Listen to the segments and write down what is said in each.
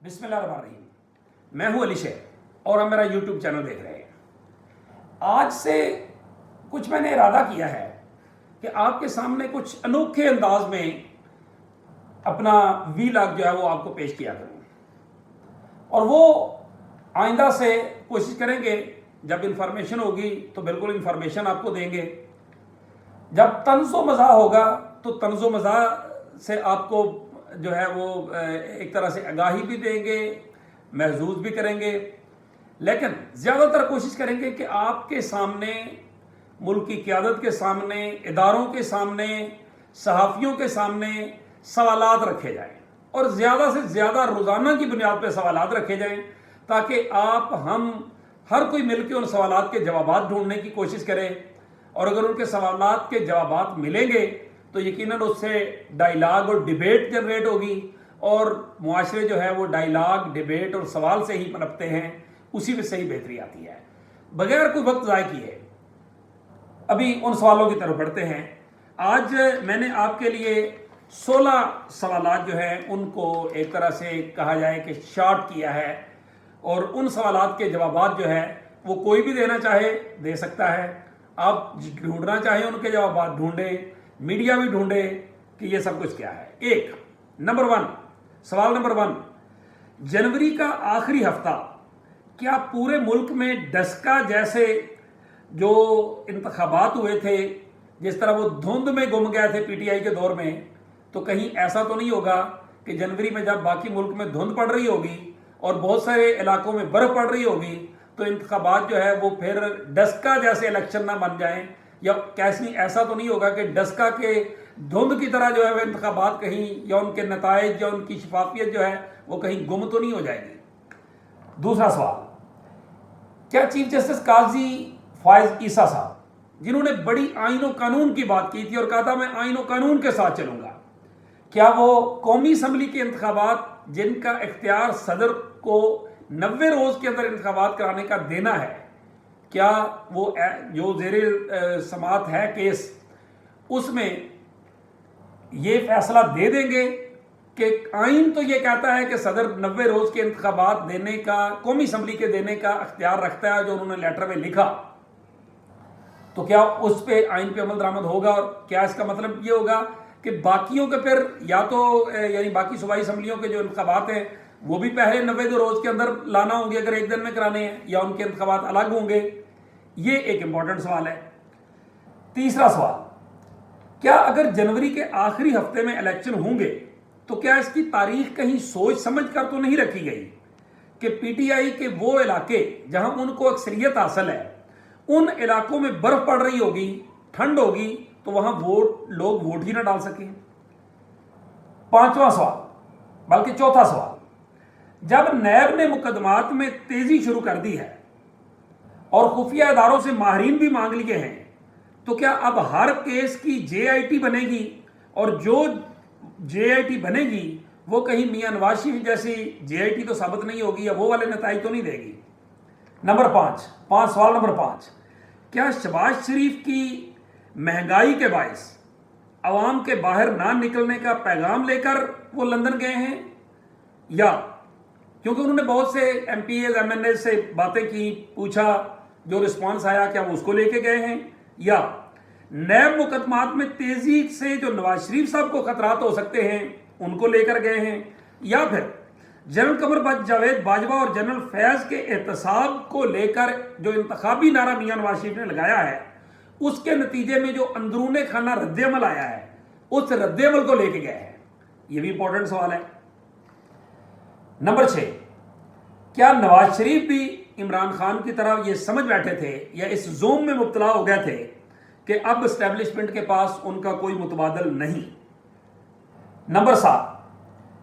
بسم اللہ الرحمن الرحیم. میں ہوں علی شیخ اور ہم میرا یوٹیوب چینل دیکھ رہے ہیں. آج سے کچھ میں نے ارادہ کیا ہے کہ آپ کے سامنے کچھ انوکھے انداز میں اپنا وی لاگ جو ہے وہ آپ کو پیش کیا کروں, اور وہ آئندہ سے کوشش کریں گے جب انفارمیشن ہوگی تو بالکل انفارمیشن آپ کو دیں گے, جب طنز و مزاح ہوگا تو طنز و مزاح سے آپ کو جو ہے وہ ایک طرح سے آگاہی بھی دیں گے, محظوظ بھی کریں گے, لیکن زیادہ تر کوشش کریں گے کہ آپ کے سامنے, ملک کی قیادت کے سامنے, اداروں کے سامنے, صحافیوں کے سامنے سوالات رکھے جائیں, اور زیادہ سے زیادہ روزانہ کی بنیاد پہ سوالات رکھے جائیں تاکہ آپ ہم ہر کوئی مل کے ان سوالات کے جوابات ڈھونڈنے کی کوشش کرے, اور اگر ان کے سوالات کے جوابات ملیں گے تو یقیناً اس سے ڈائیلاگ اور ڈیبیٹ جنریٹ ہوگی, اور معاشرے جو ہے وہ ڈائیلاگ, ڈیبیٹ اور سوال سے ہی پنپتے ہیں, اسی میں سے ہی بہتری آتی ہے. بغیر کوئی وقت ضائع کیے ابھی ان سوالوں کی طرف بڑھتے ہیں. آج میں نے آپ کے لیے 16 سوالات جو ہیں ان کو ایک طرح سے کہا جائے کہ شارٹ کیا ہے, اور ان سوالات کے جوابات جو ہے وہ کوئی بھی دینا چاہے دے سکتا ہے. آپ ڈھونڈنا چاہیں ان کے جوابات ڈھونڈیں, میڈیا بھی ڈھونڈے کہ یہ سب کچھ کیا ہے. سوال نمبر 1, جنوری کا آخری ہفتہ کیا پورے ملک میں ڈسکا جیسے جو انتخابات ہوئے تھے, جس طرح وہ دھند میں گم گئے تھے پی ٹی آئی کے دور میں, تو کہیں ایسا تو نہیں ہوگا کہ جنوری میں جب باقی ملک میں دھند پڑ رہی ہوگی اور بہت سارے علاقوں میں برف پڑ رہی ہوگی تو انتخابات جو ہے وہ پھر ڈسکا جیسے الیکشن نہ بن جائیں, یا کیسی ایسا تو نہیں ہوگا کہ ڈسکا کے دھند کی طرح جو ہے وہ انتخابات کہیں, یا ان کے نتائج یا ان کی شفافیت جو ہے وہ کہیں گم تو نہیں ہو جائے گی. دوسرا سوال, کیا چیف جسٹس قاضی فائز عیسیٰ صاحب جنہوں نے بڑی آئین و قانون کی بات کی تھی اور کہا تھا میں آئین و قانون کے ساتھ چلوں گا, کیا وہ قومی اسمبلی کے انتخابات جن کا اختیار صدر کو 90 روز کے اندر انتخابات کرانے کا دینا ہے, کیا وہ جو زیر سماعت ہے کیس اس میں یہ فیصلہ دے دیں گے کہ آئین تو یہ کہتا ہے کہ صدر 90 روز کے انتخابات دینے کا, قومی اسمبلی کے دینے کا اختیار رکھتا ہے جو انہوں نے لیٹر میں لکھا, تو کیا اس پہ آئین پہ عمل درآمد ہوگا, اور کیا اس کا مطلب یہ ہوگا کہ باقیوں کے پھر یا تو یعنی باقی صوبائی اسمبلیوں کے جو انتخابات ہیں وہ بھی پہلے 90 روز کے اندر لانا ہوں گے اگر ایک دن میں کرانے ہیں, یا ان کے انتخابات الگ ہوں گے؟ یہ ایک امپورٹنٹ سوال ہے. تیسرا سوال, کیا اگر جنوری کے آخری ہفتے میں الیکشن ہوں گے تو کیا اس کی تاریخ کہیں سوچ سمجھ کر تو نہیں رکھی گئی کہ پی ٹی آئی کے وہ علاقے جہاں ان کو اکثریت حاصل ہے, ان علاقوں میں برف پڑ رہی ہوگی, ٹھنڈ ہوگی, تو وہاں لوگ ووٹ ہی نہ ڈال سکیں؟ پانچواں سوال بلکہ چوتھا سوال, جب نیب نے مقدمات میں تیزی شروع کر دی ہے اور خفیہ اداروں سے ماہرین بھی مانگ لیے ہیں, تو کیا اب ہر کیس کی جے آئی ٹی بنے گی, اور جو جے آئی ٹی بنے گی وہ کہیں میاں نواز شریف جیسی جے آئی ٹی تو ثابت نہیں ہوگی, یا وہ والے نتائج تو نہیں دے گی؟ سوال نمبر 5, کیا شہباز شریف کی مہنگائی کے باعث عوام کے باہر نہ نکلنے کا پیغام لے کر وہ لندن گئے ہیں, یا کیونکہ انہوں نے بہت سے M P As M N A سے باتیں کی, پوچھا, جو رسپانس آیا کیا وہ اس کو لے کے گئے ہیں, یا نیب مقدمات میں تیزی سے جو نواز شریف صاحب کو خطرات ہو سکتے ہیں ان کو لے کر گئے ہیں, یا پھر جنرل قمر جاوید باجوہ اور جنرل فیض کے احتساب کو لے کر جو انتخابی نعرہ میاں نواز شریف نے لگایا ہے اس کے نتیجے میں جو اندرون خانہ رد عمل آیا ہے اس رد عمل کو لے کے گئے ہیں؟ یہ بھی امپورٹنٹ سوال ہے. نمبر 6, کیا نواز شریف بھی عمران خان کی طرح یہ سمجھ بیٹھے تھے یا اس زوم میں مبتلا ہو گئے تھے کہ اب اسٹیبلشمنٹ کے پاس ان کا کوئی متبادل نہیں؟ نمبر 7,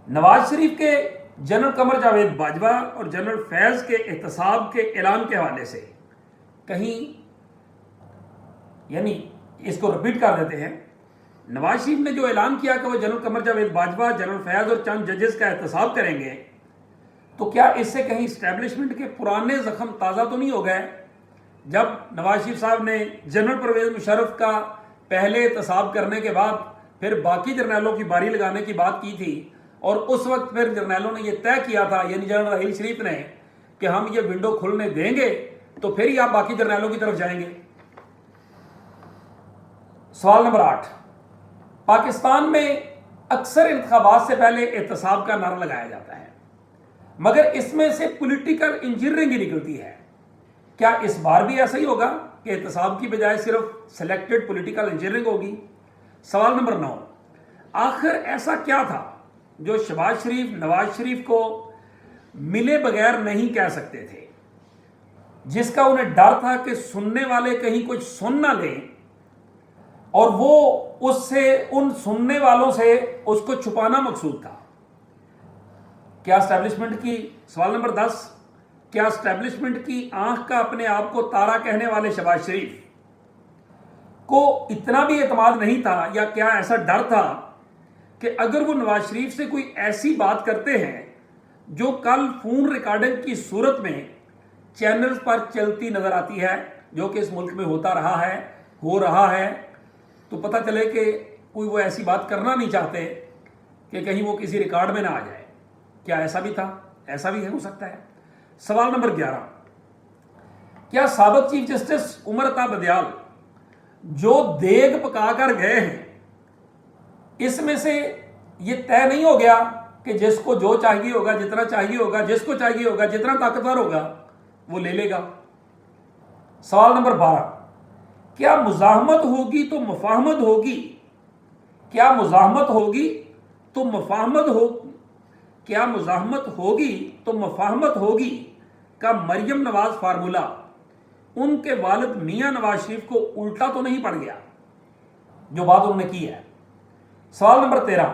نواز شریف کے جنرل قمر جاوید باجوہ اور جنرل فیض کے احتساب کے اعلان کے حوالے سے کہیں, یعنی اس کو رپیٹ کر دیتے ہیں, نواز شریف نے جو اعلان کیا کہ وہ جنرل قمر جاوید باجوہ, جنرل فیض اور چند ججز کا احتساب کریں گے, تو کیا اس سے کہیں اسٹیبلشمنٹ کے پرانے زخم تازہ تو نہیں ہو گئے؟ جب نواز شریف صاحب نے جنرل پرویز مشرف کا پہلے احتساب کرنے کے بعد پھر باقی جرنیلوں کی باری لگانے کی بات کی تھی, اور اس وقت پھر جرنیلوں نے یہ طے کیا تھا، یعنی جنرل راحیل شریف نے، کہ ہم یہ ونڈو کھلنے دیں گے تو پھر ہی آپ باقی جرنیلوں کی طرف جائیں گے۔ سوال نمبر 8، پاکستان میں اکثر انتخابات سے پہلے احتساب کا نعرہ لگایا جاتا ہے، مگر اس میں سے پولیٹیکل انجینئرنگ ہی نکلتی ہے، کیا اس بار بھی ایسا ہی ہوگا کہ احتساب کی بجائے صرف سلیکٹڈ پولیٹیکل انجینئرنگ ہوگی؟ سوال نمبر 9، آخر ایسا کیا تھا جو شہباز شریف نواز شریف کو ملے بغیر نہیں کہہ سکتے تھے، جس کا انہیں ڈر تھا کہ سننے والے کہیں کچھ سن نہ لیں اور وہ اس سے، ان سننے والوں سے اس کو چھپانا مقصود تھا؟ کیا اسٹیبلشمنٹ کی، سوال نمبر 10، کیا اسٹیبلشمنٹ کی آنکھ کا اپنے آپ کو تارا کہنے والے شہباز شریف کو اتنا بھی اعتماد نہیں تھا، یا کیا ایسا ڈر تھا کہ اگر وہ نواز شریف سے کوئی ایسی بات کرتے ہیں جو کل فون ریکارڈنگ کی صورت میں چینلز پر چلتی نظر آتی ہے، جو کہ اس ملک میں ہوتا رہا ہے، ہو رہا ہے، تو پتہ چلے کہ کوئی وہ ایسی بات کرنا نہیں چاہتے کہ کہیں وہ کسی ریکارڈ میں نہ آ جائے؟ کیا ایسا بھی تھا؟ ایسا بھی ہو سکتا ہے۔ سوال نمبر 11، کیا سابق چیف جسٹس عمر عطا بدیال جو دیگ پکا کر گئے ہیں، اس میں سے یہ طے نہیں ہو گیا کہ جس کو جو چاہیے ہوگا، جتنا چاہیے ہوگا، جس کو چاہیے ہوگا، جتنا طاقتور ہوگا وہ لے لے گا؟ سوال نمبر 12، کیا مزاحمت ہوگی تو مفاہمت ہوگی؟ کیا مزاحمت ہوگی تو مفاہمت ہوگی؟ کیا مزاحمت ہوگی تو مفاہمت ہوگی کا مریم نواز فارمولہ ان کے والد میاں نواز شریف کو الٹا تو نہیں پڑ گیا جو بات انہوں نے کی ہے؟ سوال نمبر 13،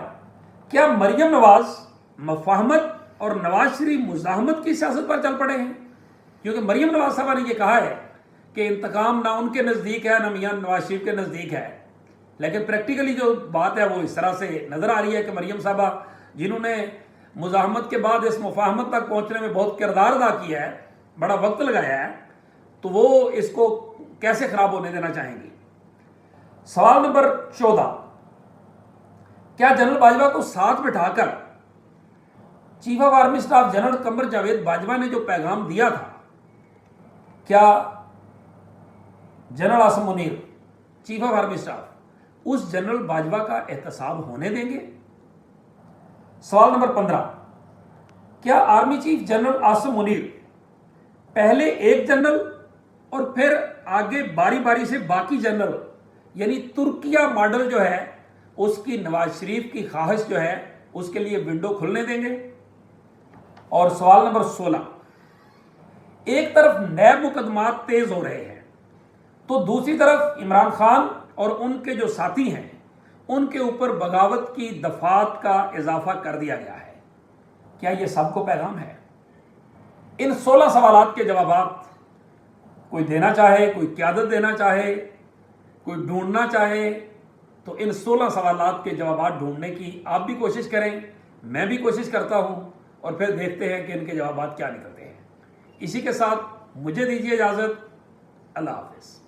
کیا مریم نواز مفاہمت اور نواز شریف مزاحمت کی سیاست پر چل پڑے ہیں؟ کیونکہ مریم نواز صاحبہ نے یہ کہا ہے کہ انتقام نہ ان کے نزدیک ہے نہ میاں نواز شریف کے نزدیک ہے، لیکن پریکٹیکلی جو بات ہے وہ اس طرح سے نظر آ رہی ہے کہ مریم صاحبہ، جنہوں نے مزاحمت کے بعد اس مفاہمت تک پہنچنے میں بہت کردار ادا کیا ہے، بڑا وقت لگایا ہے، تو وہ اس کو کیسے خراب ہونے دینا چاہیں گی؟ سوال نمبر 14، کیا جنرل باجوہ کو ساتھ بٹھا کر chief of army staff general Qamar Javed Bajwa نے جو پیغام دیا تھا، کیا general Asim Munir chief of army staff اس جنرل باجوہ کا احتساب ہونے دیں گے؟ سوال نمبر 15، کیا army chief general Asim Munir پہلے ایک جنرل اور پھر آگے باری باری سے باقی جنرل، یعنی ترکیہ ماڈل جو ہے اس کی نواز شریف کی خواہش جو ہے اس کے لیے ونڈو کھلنے دیں گے؟ اور سوال نمبر 16، ایک طرف نیب مقدمات تیز ہو رہے ہیں تو دوسری طرف عمران خان اور ان کے جو ساتھی ہیں ان کے اوپر بغاوت کی دفعات کا اضافہ کر دیا گیا ہے، کیا یہ سب کو پیغام ہے؟ ان 16 سوالات کے جوابات کوئی دینا چاہے، کوئی قیادت دینا چاہے، کوئی ڈھونڈنا چاہے، تو ان 16 سوالات کے جوابات ڈھونڈنے کی آپ بھی کوشش کریں، میں بھی کوشش کرتا ہوں، اور پھر دیکھتے ہیں کہ ان کے جوابات کیا نکلتے ہیں۔ اسی کے ساتھ مجھے دیجیے اجازت، اللہ حافظ۔